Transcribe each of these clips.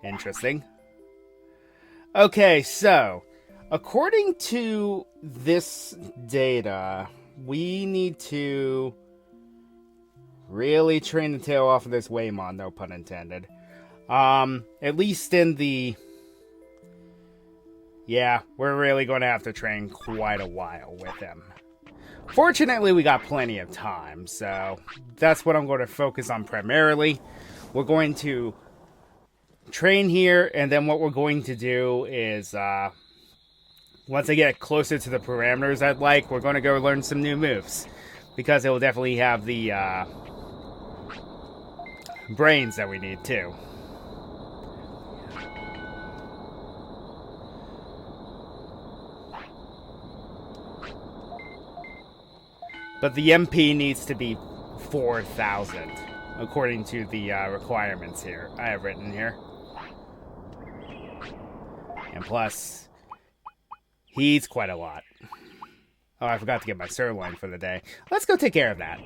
Interesting. Okay, so according to this data, we need to really train the tail off of this Waymon, no pun intended. At least in the... Yeah, we're really going to have to train quite a while with him. Fortunately, we got plenty of time, so that's what I'm going to focus on primarily. We're going to train here, and then what we're going to do is, once I get closer to the parameters I'd like, we're going to go learn some new moves. Because it will definitely have the, brains that we need, too. But the MP needs to be 4,000, according to the requirements here. I have written here. And plus, he's quite a lot. Oh, I forgot to get my sirloin for the day. Let's go take care of that.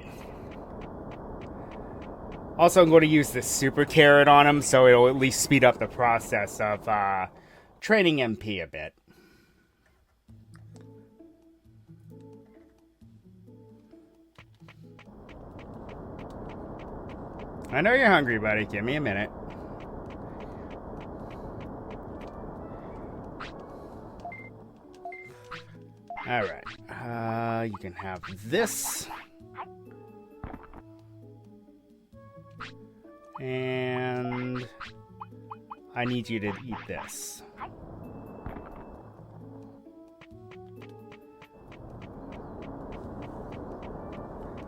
Also, I'm going to use this super carrot on him, so it'll at least speed up the process of training MP a bit. I know you're hungry, buddy. Give me a minute. Alright. You can have this. And I need you to eat this.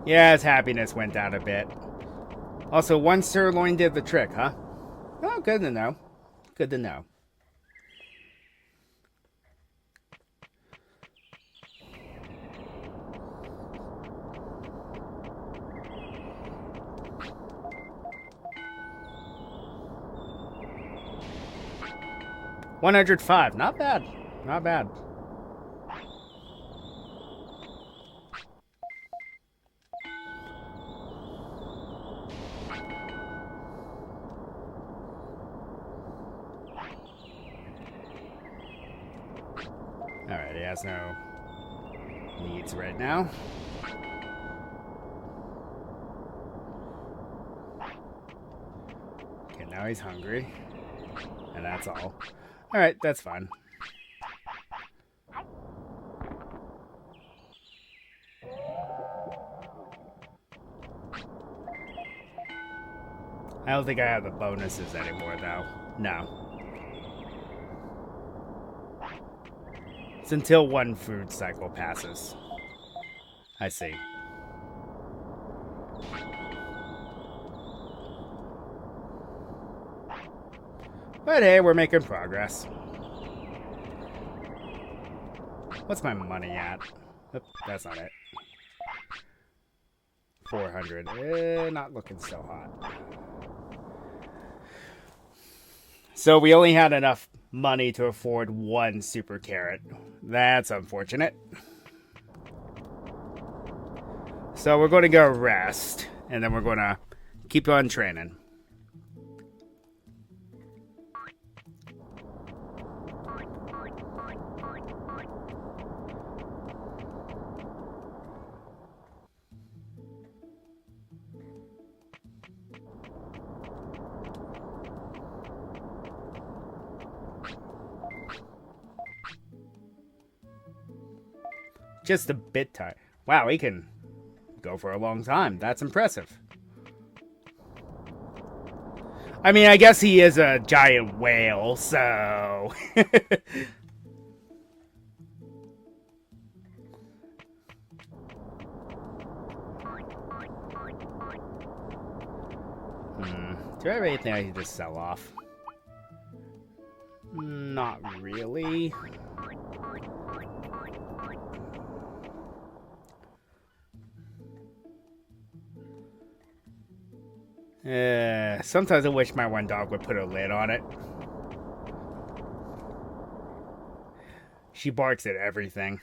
Yeah, his happiness went down a bit. Also, one sirloin did the trick, huh? Oh, good to know. Good to know. $105. Not bad. Not bad. Alright, he has no needs right now. Okay, now he's hungry. And that's all. Alright, that's fine. I don't think I have the bonuses anymore, though. No. It's until one food cycle passes. I see. But hey, we're making progress. What's my money at? Oop, that's not it. 400. Not looking so hot. So we only had enough money to afford one super carrot. That's unfortunate. So we're going to go rest, and then we're going to keep on training. Just a bit tired. Wow, he can go for a long time. That's impressive. I mean, I guess he is a giant whale, so... Do I have anything I can just sell off? Not really. Sometimes I wish my one dog would put a lid on it. She barks at everything.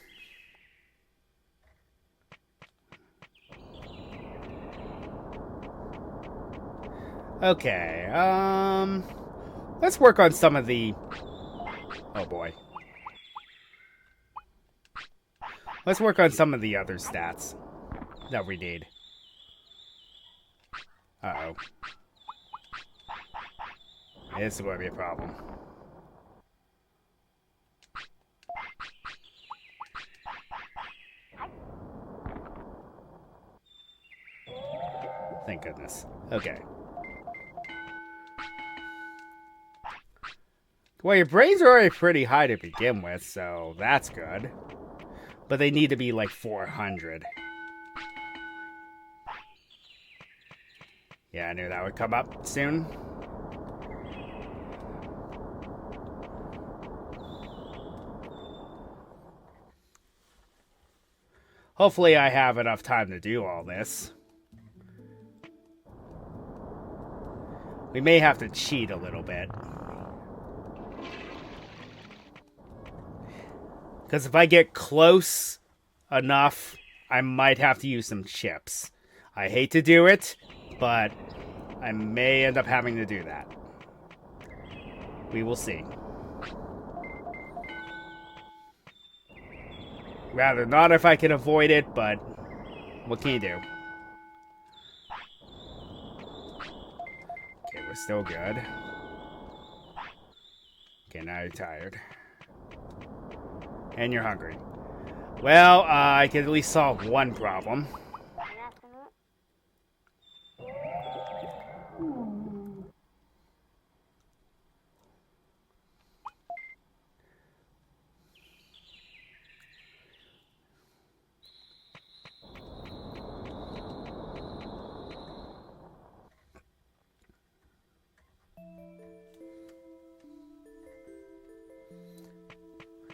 Okay, Let's work on some of the... Oh boy. Let's work on some of the other stats that we need. Uh-oh. This is going to be a problem. Thank goodness. Okay. Well, your brains are already pretty high to begin with, so that's good. But they need to be like 400. Yeah, I knew that would come up soon. Hopefully I have enough time to do all this. We may have to cheat a little bit. Because if I get close enough, I might have to use some chips. I hate to do it, but I may end up having to do that. We will see. Rather not if I can avoid it, but what can you do? Okay, we're still good. Okay, now you're tired. And you're hungry. Well, I can at least solve one problem.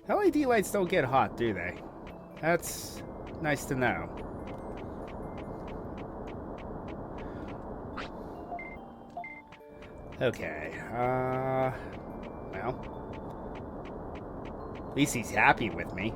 LED lights don't get hot, do they? That's nice to know. Okay, well, at least he's happy with me.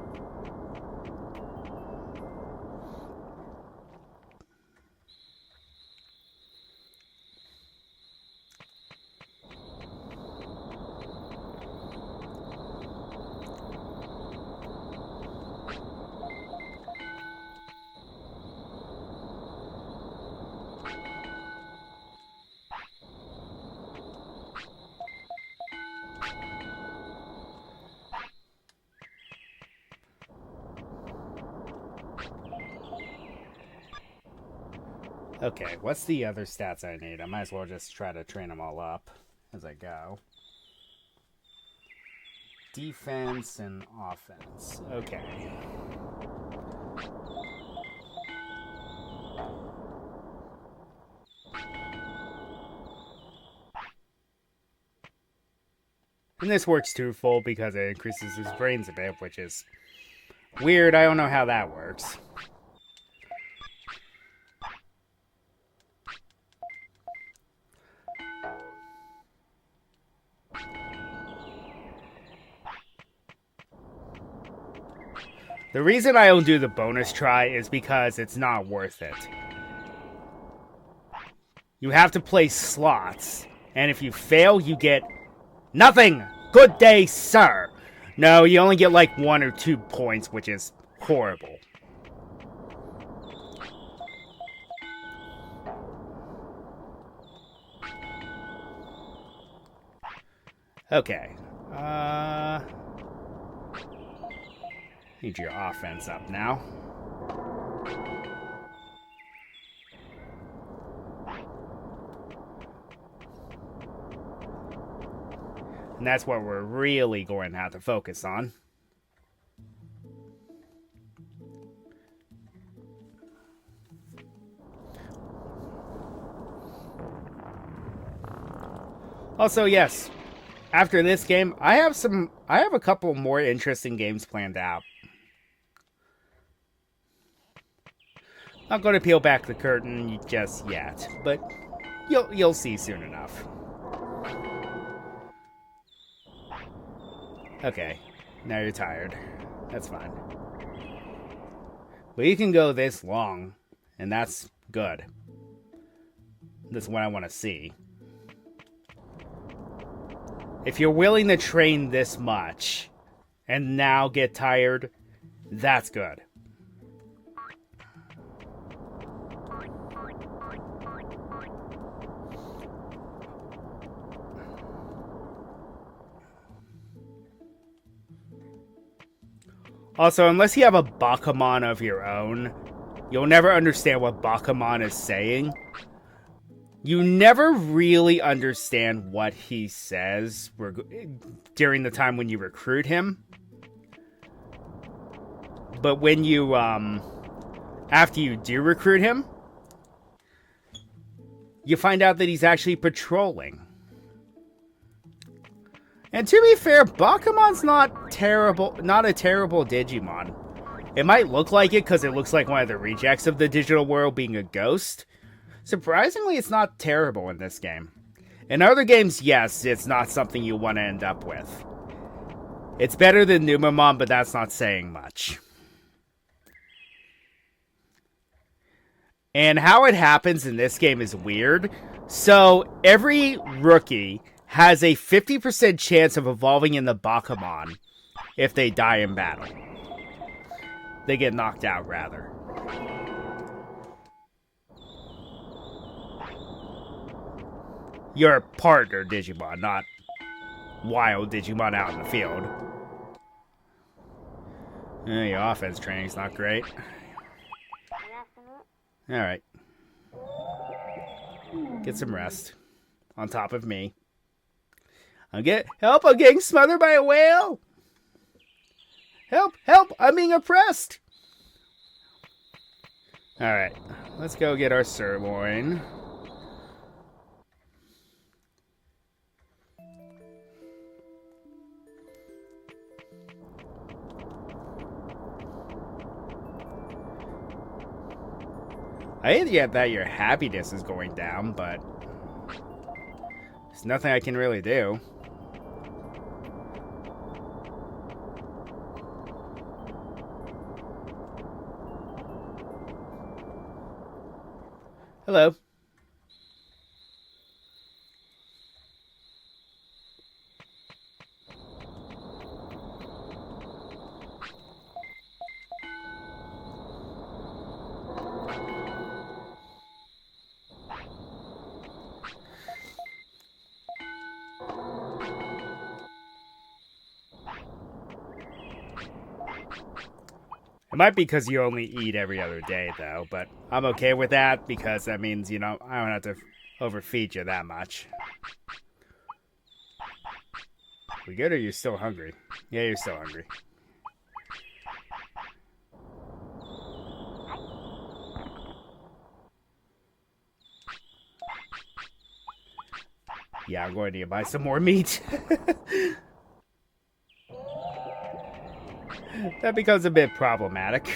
Okay, what's the other stats I need? I might as well just try to train them all up as I go. Defense and offense. Okay. And this works twofold because it increases his brains a bit, which is weird. I don't know how that works. The reason I don't do the bonus try is because it's not worth it. You have to play slots, and if you fail, you get nothing! Good day, sir! No, you only get like 1 or 2 points, which is horrible. Okay. Need your offense up now. And that's what we're really going to have to focus on. Also, yes, after this game, I have a couple more interesting games planned out. Not going to peel back the curtain just yet, but you'll see soon enough. Okay, now you're tired. That's fine. But you can go this long, and that's good. That's what I want to see. If you're willing to train this much and now get tired, that's good. Also, unless you have a Bakuman of your own, you'll never understand what Bakuman is saying. You never really understand what he says during the time when you recruit him. But when you, after you do recruit him, you find out that he's actually patrolling. And to be fair, Bakuman's not a terrible Digimon. It might look like it because it looks like one of the rejects of the digital world being a ghost. Surprisingly, it's not terrible in this game. In other games, yes, it's not something you want to end up with. It's better than Numemon, but that's not saying much. And how it happens in this game is weird. So, every rookie has a 50% chance of evolving in the Bakuman if they die in battle. They get knocked out, rather. Your partner Digimon, not wild Digimon out in the field. Your offense training's not great. Alright. Get some rest. On top of me. Help! I'm getting smothered by a whale! Help! Help! I'm being oppressed! Alright. Let's go get our sirloin. I hate that your happiness is going down, but there's nothing I can really do. Hello. It might be because you only eat every other day, though, but I'm okay with that because that means, you know, I don't have to overfeed you that much. We good or you're still hungry? Yeah, you're still hungry. Yeah, I'm going to buy some more meat. That becomes a bit problematic.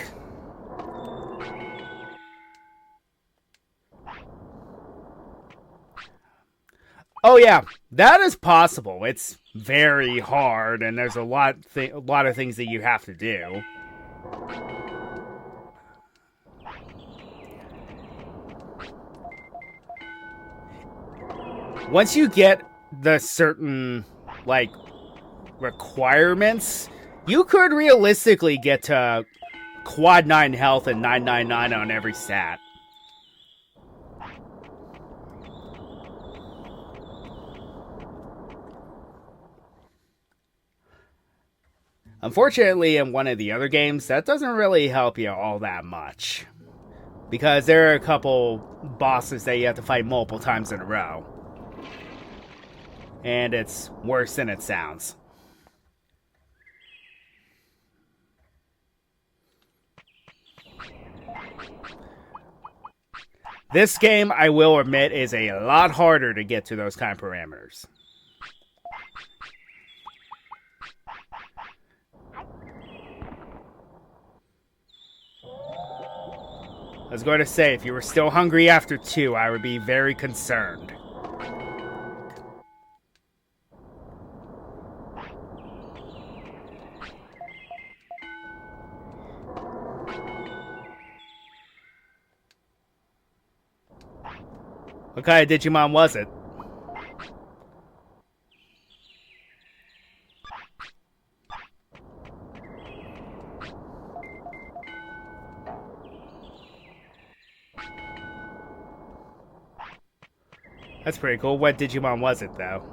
Oh yeah, that is possible. It's very hard, and there's a lot of things that you have to do. Once you get the certain, like, requirements, you could realistically get to quad 9 health and 999 on every stat. Unfortunately, in one of the other games, that doesn't really help you all that much. Because there are a couple bosses that you have to fight multiple times in a row. And it's worse than it sounds. This game, I will admit, is a lot harder to get to those kind of parameters. I was going to say, if you were still hungry after 2, I would be very concerned. What kind of Digimon was it? That's pretty cool. What Digimon was it, though?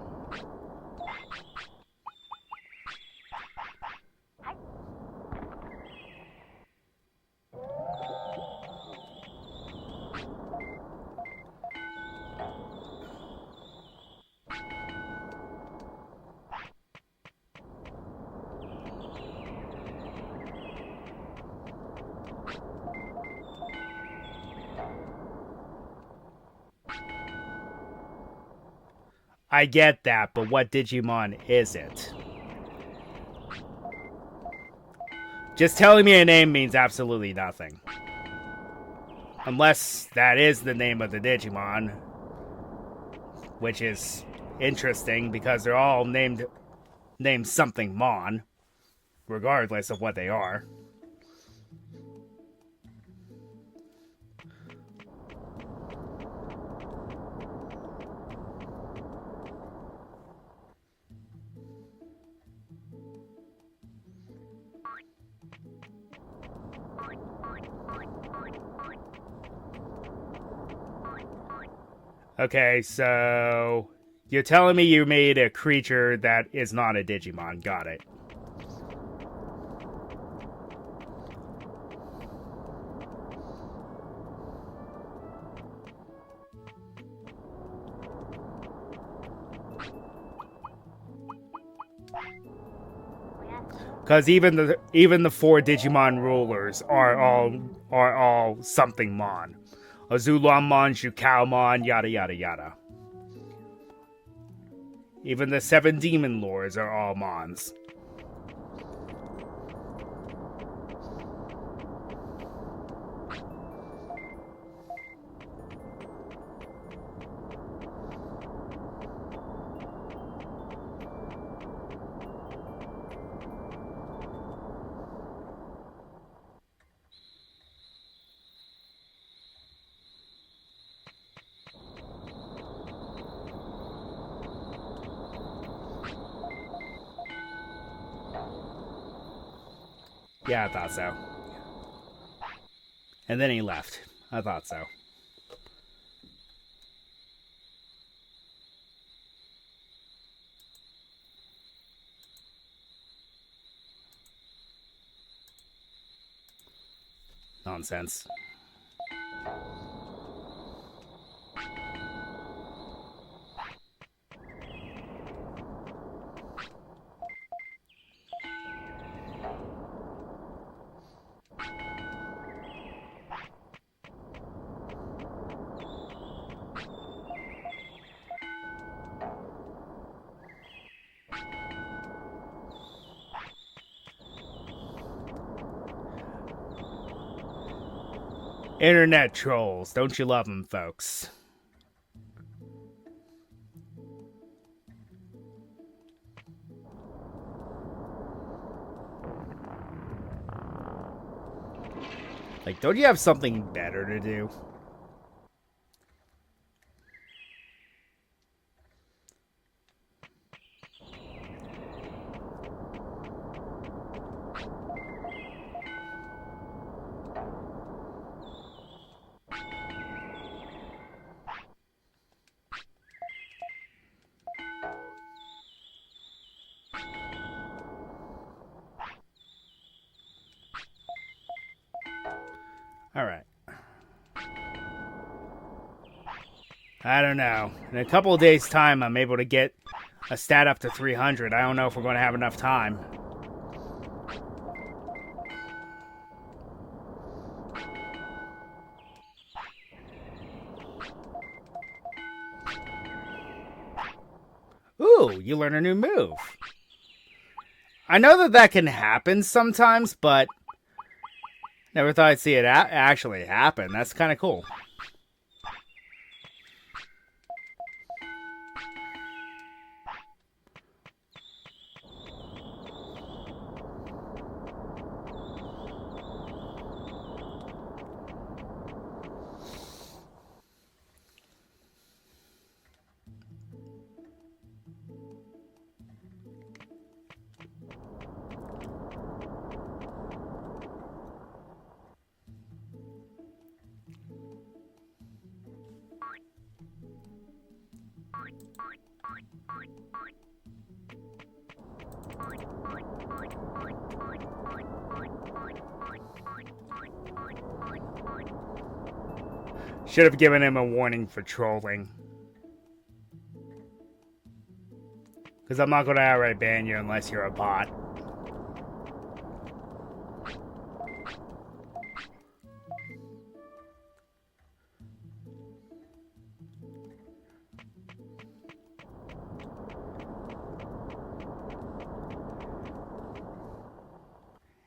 I get that, but what Digimon is it? Just telling me a name means absolutely nothing. Unless that is the name of the Digimon. Which is interesting because they're all named something Mon. Regardless of what they are. Okay, so you're telling me you made a creature that is not a Digimon. Got it. Because even the four Digimon rulers are all something Mon. Azulanmon, Jukaomon, yada yada yada. Even the 7 demon lords are all Mons. Yeah, I thought so. And then he left. I thought so. Nonsense. Internet trolls. Don't you love them, folks? Like, don't you have something better to do? Alright. I don't know. In a couple of days' time, I'm able to get a stat up to 300. I don't know if we're going to have enough time. Ooh, you learn a new move. I know that can happen sometimes, but never thought I'd see it actually happen. That's kind of cool. Should have given him a warning for trolling. Because I'm not going to outright ban you unless you're a bot.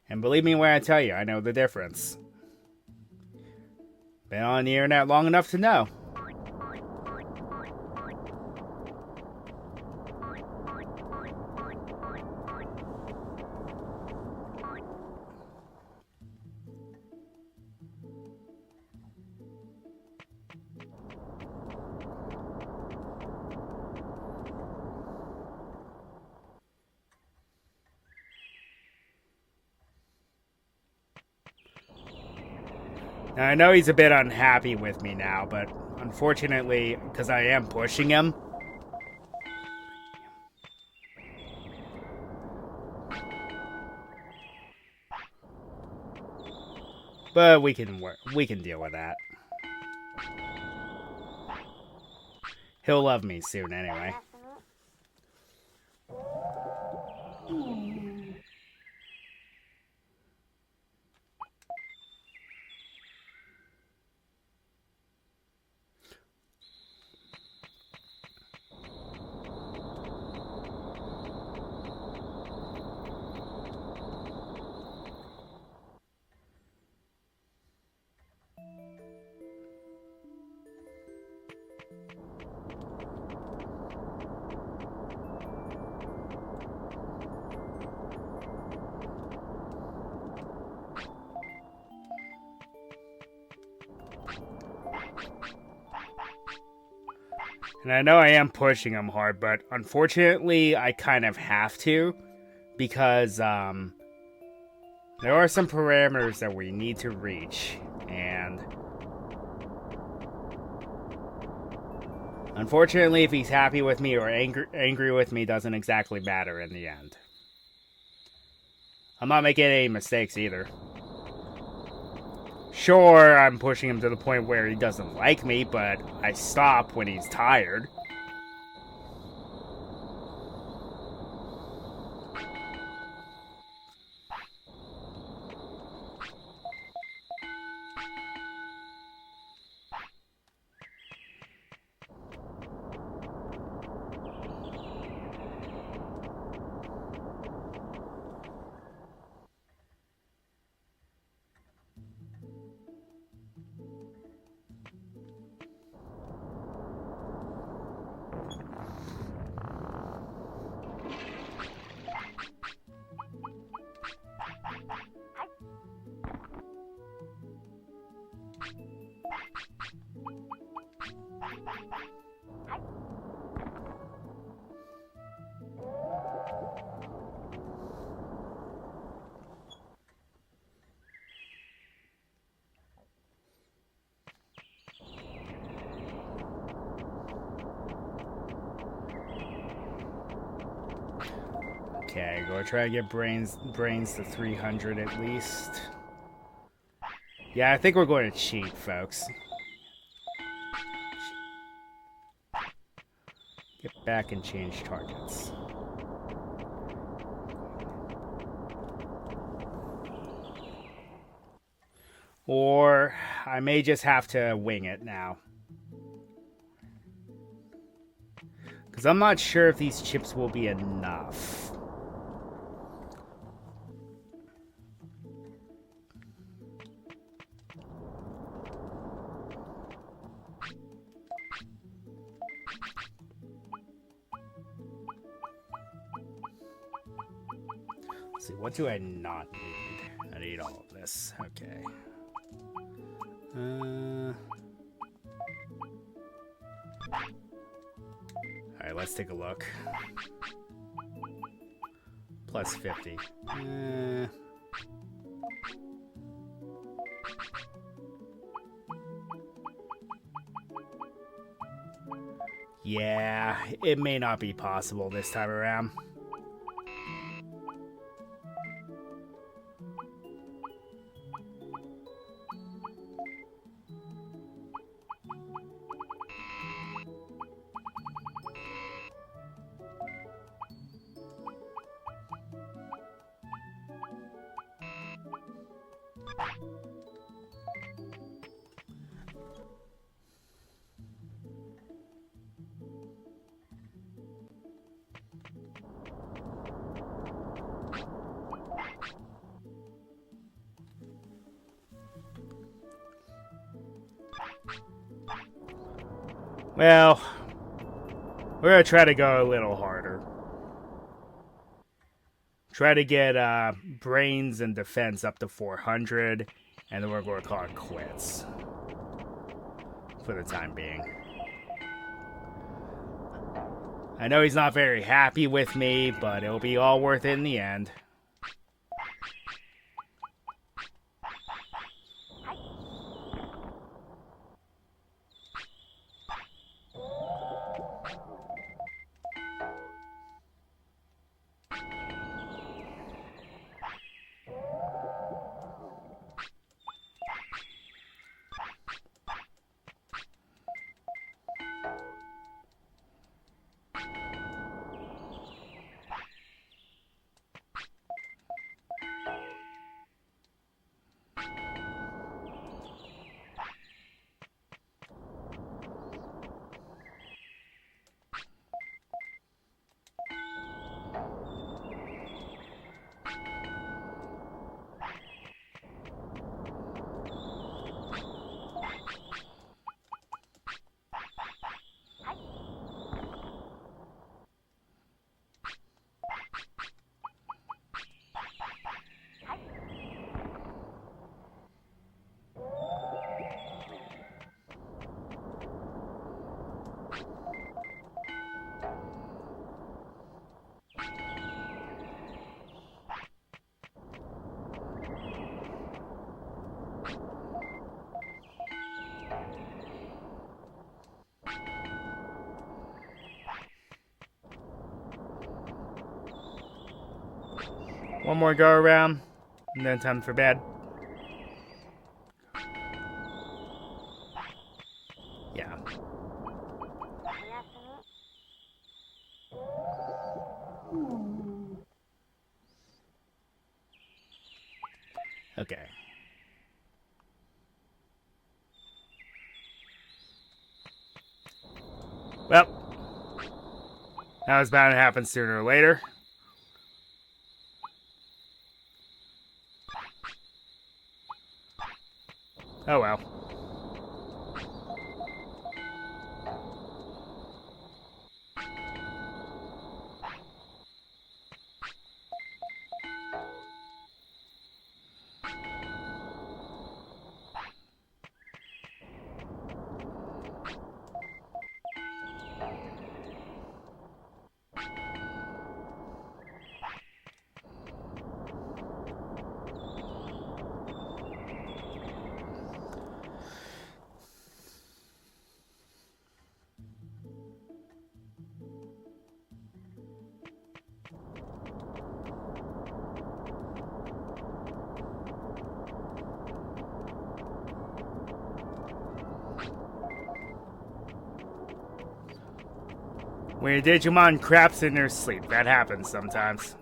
And believe me when I tell you, I know the difference. Been on the internet long enough to know. Now, I know he's a bit unhappy with me now, but unfortunately, because I am pushing him. But we can deal with that. He'll love me soon anyway. And I know I am pushing him hard, but unfortunately, I kind of have to. Because, there are some parameters that we need to reach. And unfortunately, if he's happy with me or angry with me, doesn't exactly matter in the end. I'm not making any mistakes either. Sure, I'm pushing him to the point where he doesn't like me, but I stop when he's tired. Okay, go try to get brains to 300 at least. Yeah, I think we're going to cheat, folks. Get back and change targets. Or I may just have to wing it now. Because I'm not sure if these chips will be enough. Let's see, what do I not need? I need all of this. Okay. Alright, let's take a look. Plus 50. Yeah, it may not be possible this time around. Well, we're gonna try to go a little harder. Try to get brains and defense up to 400, and then we're going to call it quits for the time being. I know he's not very happy with me, but it'll be all worth it in the end. One more go around, and then time for bed. Yeah. Okay. Well, that was bound to happen sooner or later. Oh well. When your Digimon craps in their sleep, that happens sometimes.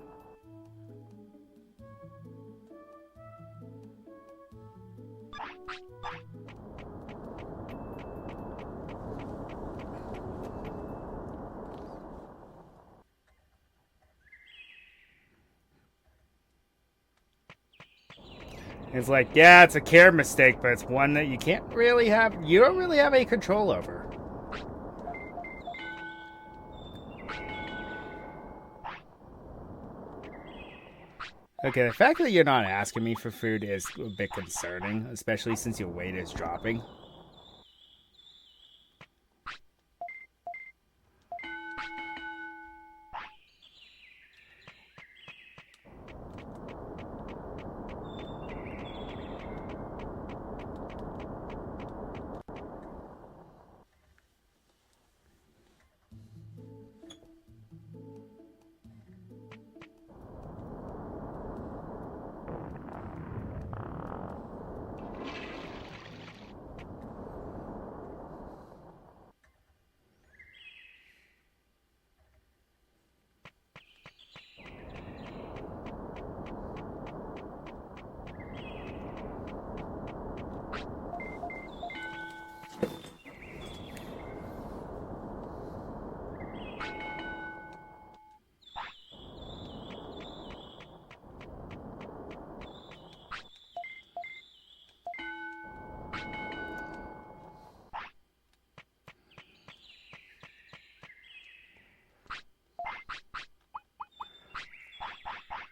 It's like, yeah, it's a care mistake, but it's one that you don't really have any control over. Okay, the fact that you're not asking me for food is a bit concerning, especially since your weight is dropping.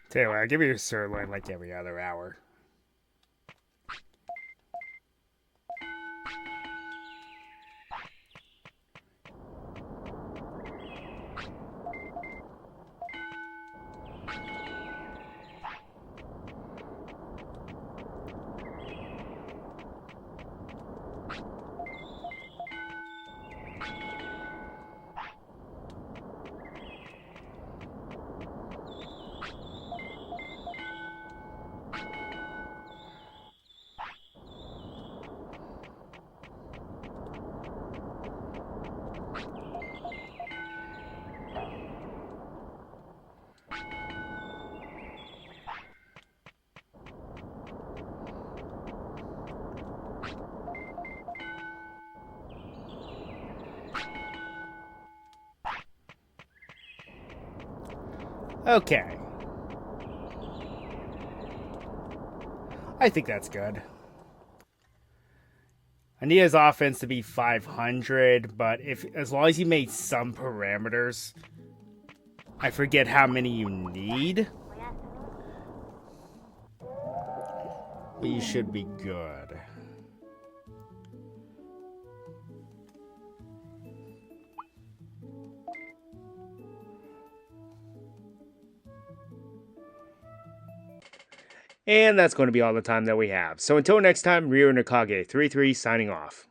Tell you what, I'll give you a sirloin like every other hour. Okay. I think that's good. I need his offense to be 500, but if as long as he made some parameters, I forget how many you need, but you should be good. And that's going to be all the time that we have. So until next time, Ryo Nakage 33 signing off.